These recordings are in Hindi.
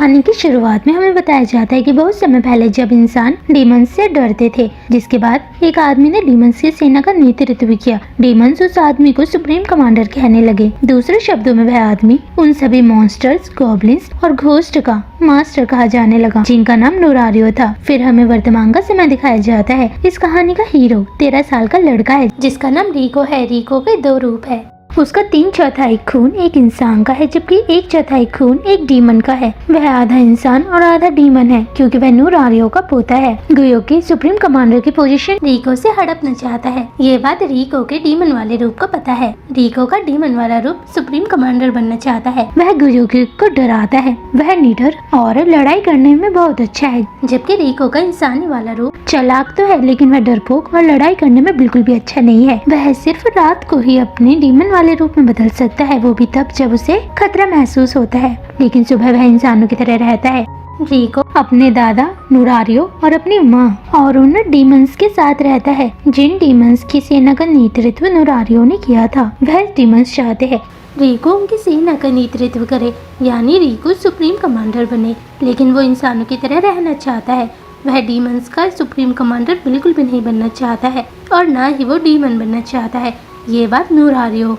कहानी की शुरुआत में हमें बताया जाता है कि बहुत समय पहले जब इंसान डीमंस से डरते थे, जिसके बाद एक आदमी ने डीमंस की सेना का नेतृत्व किया। डीमंस उस आदमी को सुप्रीम कमांडर कहने लगे। दूसरे शब्दों में वह आदमी उन सभी मॉन्स्टर्स, गॉब्लिन्स और घोस्ट का मास्टर कहा जाने लगा, जिनका नाम नुरारियो था। फिर हमें वर्तमान का समय दिखाया जाता है। इस कहानी का हीरो 13 साल का लड़का है, जिसका नाम रिको है। रिको के 2 रूप है। उसका 3/4 खून एक इंसान का है, जबकि 1/4 खून एक डीमन का है। वह आधा इंसान और आधा डीमन है, क्योंकि वह नुरारियो का पोता है। गुयो की सुप्रीम कमांडर की पोजीशन रिको से हड़पना चाहता है। ये बात रिको के डीमन वाले रूप को पता है। रिको का डीमन वाला रूप सुप्रीम कमांडर बनना चाहता है। वह गुयो को डराता है। वह निडर और लड़ाई करने में बहुत अच्छा है, जबकि रिको का इंसानी वाला रूप चालाक तो है, लेकिन वह डरपोक और लड़ाई करने में बिल्कुल भी अच्छा नहीं है। वह सिर्फ रात को ही अपने डीमन वाले रूप में बदल सकता है, वो भी तब जब उसे खतरा महसूस होता है, लेकिन सुबह वह इंसानों की तरह रहता है। रिको अपने दादा नुरारियो और अपनी माँ और उन डीमंस के साथ रहता है, जिन डीमंस की सेना का नेतृत्व नुरारियो ने किया था। वह डीमंस चाहते हैं रिको उनकी सेना का नेतृत्व करे, यानी रिको सुप्रीम कमांडर बने, लेकिन वो इंसानों की तरह रहना चाहता है। वह डीमंस का सुप्रीम कमांडर बिल्कुल भी नहीं बनना चाहता है, और ना ही वो डीमन बनना चाहता है। ये बात नुरारियो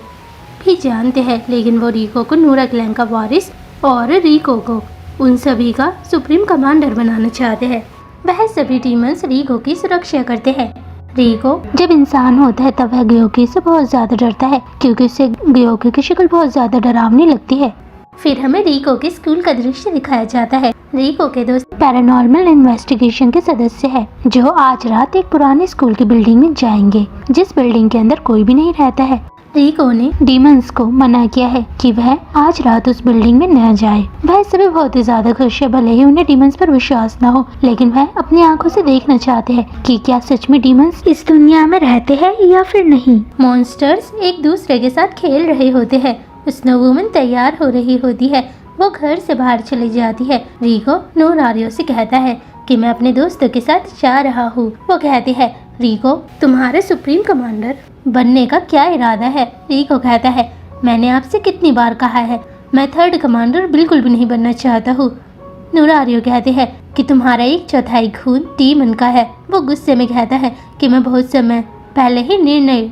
भी जानते हैं, लेकिन वो रिको को नूरा क्लैन का वारिस और रिको को उन सभी का सुप्रीम कमांडर बनाना चाहते हैं। वह सभी डीमंस रिको की सुरक्षा करते हैं। रिको जब इंसान होता है तब वह ग्योकी से बहुत ज्यादा डरता है, क्योंकि उसे ग्योकी की शक्ल बहुत ज्यादा डरावनी लगती है। फिर हमें रिको के स्कूल का दृश्य दिखाया जाता है। रिको के दोस्त पैरानॉर्मल इन्वेस्टिगेशन के सदस्य हैं, जो आज रात एक पुराने स्कूल की बिल्डिंग में जाएंगे, जिस बिल्डिंग के अंदर कोई भी नहीं रहता है। रिको ने डीमंस को मना किया है कि वह आज रात उस बिल्डिंग में न जाए। वह सभी बहुत ही ज्यादा खुश है, भले ही उन्हें डीमंस पर विश्वास न हो, लेकिन वह अपनी आंखों से देखना चाहते हैं कि क्या सच में डीमंस इस दुनिया में रहते हैं या फिर नहीं। मॉन्स्टर्स एक दूसरे के साथ खेल रहे होते हैं। स्नो वुमन तैयार हो रही होती है। वो घर से बाहर चली जाती है। रिको नुरारियो से कहता है कि मैं अपने दोस्तों के साथ जा रहा हूँ। वो कहती है, रिको तुम्हारे सुप्रीम कमांडर बनने का क्या इरादा है? रिको कहता है, मैंने आपसे कितनी बार कहा है, मैं 3rd कमांडर बिल्कुल भी नहीं बनना चाहता हूँ। नुरारियो कहते हैं कि तुम्हारा 1/4 खून डीमन का है। वो गुस्से में कहता है कि मैं बहुत समय पहले ही निर्णय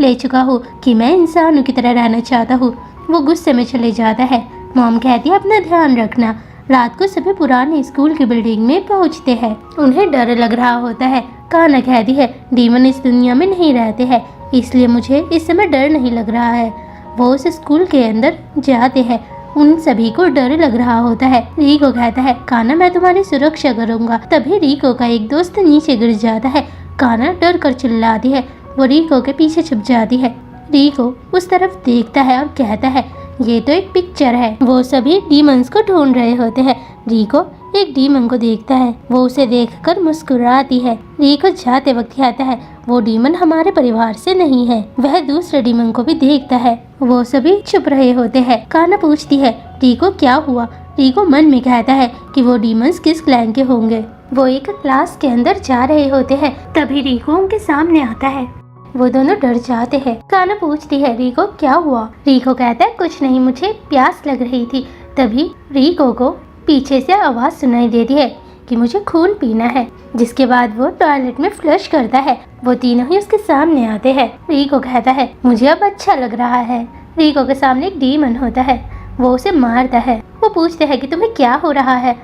ले चुका हूँ कि मैं इंसानों की तरह रहना चाहता हूँ। वो गुस्से में चले जाता है। मॉम कहती है, अपना ध्यान रखना। रात को सभी पुराने स्कूल की बिल्डिंग में पहुँचते हैं। उन्हें डर लग रहा होता है। काना कहती है, डीमन इस दुनिया में नहीं रहते हैं, इसलिए मुझे इस समय डर नहीं लग रहा है। वो उस स्कूल के अंदर जाते हैं। उन सभी को डर लग रहा होता है। रिको कहता है, काना मैं तुम्हारी सुरक्षा करूंगा। तभी रिको का एक दोस्त नीचे गिर जाता है। काना डर कर चिल्लाती है। वो रिको के पीछे छुप जाती है। रिको उस तरफ देखता है और कहता है, ये तो एक पिक्चर है। वो सभी डीमंस को ढूंढ रहे होते हैं। रिको एक डीमन को देखता है। वो उसे देखकर मुस्कुराती है। रिको जाते वक्त कहता है, वो डीमन हमारे परिवार से नहीं है। वह दूसरे डीमन को भी देखता है। वो सभी चुप रहे होते हैं। काना पूछती है, रिको क्या हुआ? रिको मन में कहता है कि वो डीमंस किस क्लैन के होंगे। वो एक क्लास के अंदर जा रहे होते हैं। तभी रिको उनके सामने आता है। वो दोनों डर जाते हैं। काना पूछती है, रिको क्या हुआ? रिको कहता है, कुछ नहीं, मुझे प्यास लग रही थी। तभी रिको को पीछे से आवाज सुनाई देती है कि मुझे खून पीना है, जिसके बाद वो टॉयलेट में फ्लश करता है। वो तीनों ही उसके सामने आते हैं। रिको कहता है, मुझे अब अच्छा लग रहा है। रिको के सामने एक डीमन होता है। वो उसे मारता है। वो पूछते हैं कि तुम्हें क्या हो रहा है?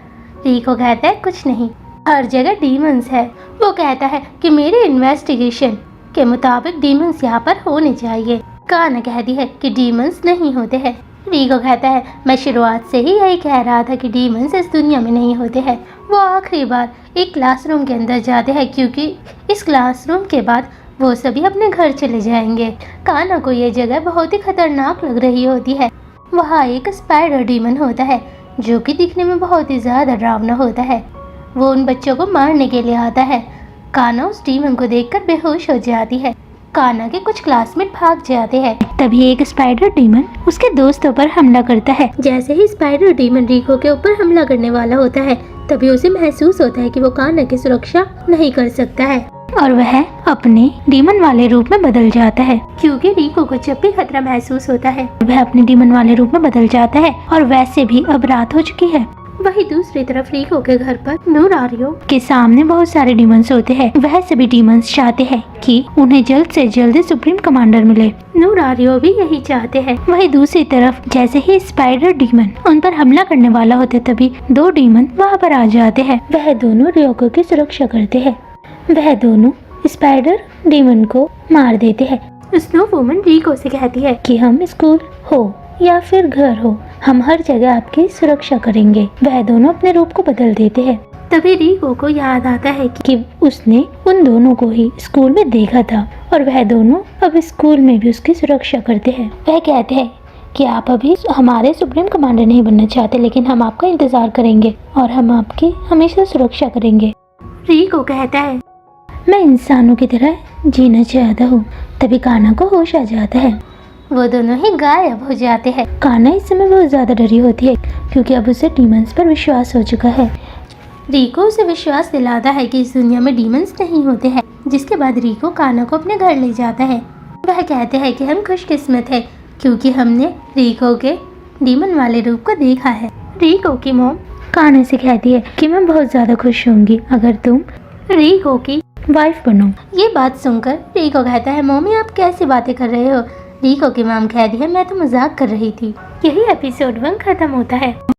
रिको कहता है, कुछ नहीं, हर जगह डीमंस है। वो कहता है कि मेरे इन्वेस्टिगेशन के मुताबिक डीमंस यहाँ पर होने चाहिए। काना कहती है कि डीमंस नहीं होते हैं। रिको कहता है, मैं शुरुआत से ही यही कह रहा था कि डीमंस इस दुनिया में नहीं होते हैं। वो आखिरी बार एक क्लासरूम के अंदर जाते हैं, क्योंकि इस क्लासरूम के बाद वो सभी अपने घर चले जाएंगे। काना को ये जगह बहुत ही खतरनाक लग रही होती है। वहाँ एक स्पाइडर डीमन होता है, जो कि दिखने में बहुत ही ज्यादा डरावना होता है। वो उन बच्चों को मारने के लिए आता है। काना उस डीमन को देखकर बेहोश हो जाती है। काना के कुछ क्लासमेट भाग जाते हैं। तभी एक स्पाइडर डीमन उसके दोस्तों पर हमला करता है। जैसे ही स्पाइडर डीमन रिको के ऊपर हमला करने वाला होता है, तभी उसे महसूस होता है कि वो काना की सुरक्षा नहीं कर सकता है, और वह अपने डीमन वाले रूप में बदल जाता है। क्योंकि रिको को जब भी खतरा महसूस होता है, वह अपने डीमन वाले रूप में बदल जाता है। और वैसे भी अब रात हो चुकी है। वही दूसरी तरफ रीको के घर पर नूरारियो के सामने बहुत सारे डीमंस होते हैं। वह सभी डीमंस चाहते हैं कि उन्हें जल्द से जल्द सुप्रीम कमांडर मिले। नूरारियो भी यही चाहते हैं। वही दूसरी तरफ जैसे ही स्पाइडर डीमन उन पर हमला करने वाला होते तभी दो डीमन वहाँ पर आ जाते हैं। वह दोनों रियोको की सुरक्षा करते हैं। वह दोनों स्पाइडर डीमन को मार देते हैं। स्नो वुमन रीको से कहती है कि हम स्कूल हो या फिर घर हो, हम हर जगह आपकी सुरक्षा करेंगे। वह दोनों अपने रूप को बदल देते हैं। तभी रीको को याद आता है कि उसने उन दोनों को ही स्कूल में देखा था और वह दोनों अब स्कूल में भी उसकी सुरक्षा करते हैं। वह कहते हैं कि आप अभी हमारे सुप्रीम कमांडर नहीं बनना चाहते, लेकिन हम आपका इंतजार करेंगे और हम आपकी हमेशा सुरक्षा करेंगे। रीको कहता है मैं इंसानों की तरह जीना चाहता हूँ। तभी काना को होश आ जाता है। वो दोनों ही गायब हो जाते हैं। काना इस समय बहुत ज्यादा डरी होती है क्योंकि अब उसे डीमंस पर विश्वास हो चुका है। रीको उसे विश्वास दिलाता है कि इस दुनिया में डीमंस नहीं होते हैं, जिसके बाद रीको काना को अपने घर ले जाता है। वह कहते हैं कि हम खुशकिस्मत है क्योंकि हमने रीको के डीमन वाले रूप को देखा है। रीको की मॉम काना से कहती है कि मैं बहुत ज्यादा खुश होंगी अगर तुम रीको की वाइफ बनो। ये बात सुनकर रीको कहता है मम्मी आप कैसी बातें कर रहे हो। रीको की मॉम कहती है मैं तो मजाक कर रही थी। यही एपिसोड 1 खत्म होता है।